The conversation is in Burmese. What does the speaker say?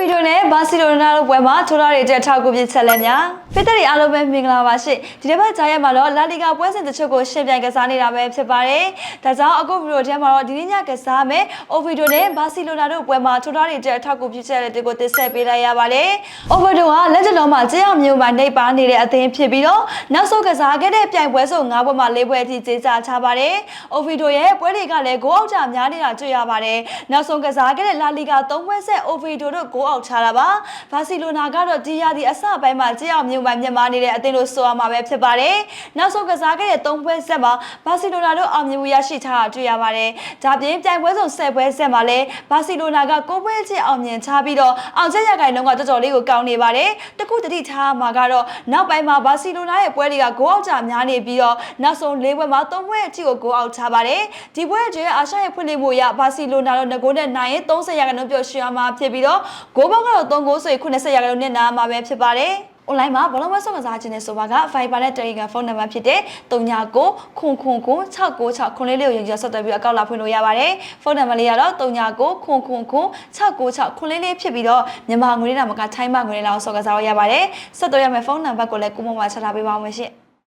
Oviedo နဲ့ Barcelona တို့ပွဲမှာထိုးထားတဲ့အတွက်ထောက်ကူပြချက်လက်များပြည်သက်တွေအားလုံးပဲမင်္ဂလာပါရှင်ဒီတစ်ပတ်ကြားရက်မှာတော့ La Liga ပွဲစဉ်တချို့ကိုရှင်းပြကစားနေတာပဲဖြစ်ပါတယ်ဒါကြောင့်အခုဗီဒီယိုထဲမှာတော့ဒီနေ့ညကစားမယ် Oviedo နဲ့ Barcelona တို့ပွဲမှာထိုးထားတဲ့အတွက်ထောက်ကူပြချက်လက်တွေကိုတင်ဆက်ပေးလိုက်ရပါတယ် Oviedo ကလက်ကျလုံးမှာကြေးအောင်မျိုးမှာနှိပ်ပါနေတဲ့အသင်းဖြစ်ပြီးတော့နောက်ဆုံးကစားခဲ့တဲ့ပြိုင်ပွဲစုံ9ပွဲမှာ4ပွဲအထိကျေးဇူးချပါတယ် Oviedo ရဲ့ပွဲတွေကလည်းဂိုးအောက်ကြများနေတာတွေ့ရပါတယ်နောက်ဆုံးကစားခဲ့တဲ့ La Liga 3ပွဲဆက် Oviedo တို့ဂိုးအောက်ချတာပါဘာစီလိုနာကတော့ဒီရာဒီအစပိုင်းမှာကြေးအောင်မျိုးပိုင်းမြင်မာနေတဲ့အသင်းလို့ဆိုရမှာပဲဖြစ်ပါတယ်နောက်ဆုံးကစားခဲ့တဲ့3ပွဲဆက်မှာဘာစီလိုနာတို့အောင်မြင်မှုရရှိထားတာတွေ့ရပါတယ်ဒါပြင်ပြိုင်ပွဲစုံ10ပွဲဆက်မှာလည်းဘာစီလိုနာက9ပွဲချင်းအောင်မြင်ထားပြီးတော့အောင်ချက်ရခိုင်နှုန်းကတော်တော်လေးကိုကောင်းနေပါတယ်တခုတတိထားမှာကတော့နောက်ပိုင်းမှာဘာစီလိုနာရဲ့ပွဲတွေကဂိုးအောက်ကြများနေပြီးတော့နောက်ဆုံး4ပွဲမှာ3ပွဲအထိကိုဂိုးအောက်ချပါတယ်ဒီပွဲအတွင်းအာရှရဲ့ဖွင့်လှစ်မှုရဘာစီလိုနာတို့ငကိုးနဲ့နိုင်ရင်30ရာခိုင်နှုန်းပြောရှိရမှာဖြစ်ပြီးတော့ဂိုးပေါင်းကတော့3ဂိုးဆိုရင်90ရာခိုင်နှုန်းနဲ့နားမှာပဲဖြစ်ပါတယ်။ online မှာဘောလုံးပွဲဆော့ကစားခြင်းနဲ့ဆိုပါက Viber နဲ့ Telegram ဖုန်းနံပါတ်ဖြစ်တဲ့39996969လေးကိုရင်ကြဆက်သွယ်ပြီးအကောင့်လာဖွင့်လို့ရပါတယ်။ဖုန်းနံပါတ်လေးကတော့39996969ဖြစ်ပြီးတော့မြန်မာငွေနဲ့မကထိုင်းမငွေနဲ့လောက်ဆော့ကစားလို့ရပါတယ်။ဆက်သွယ်ရမယ့်ဖုန်းနံပါတ်ကိုလည်းကိုမမချထားပေးပါအောင်ရှင်။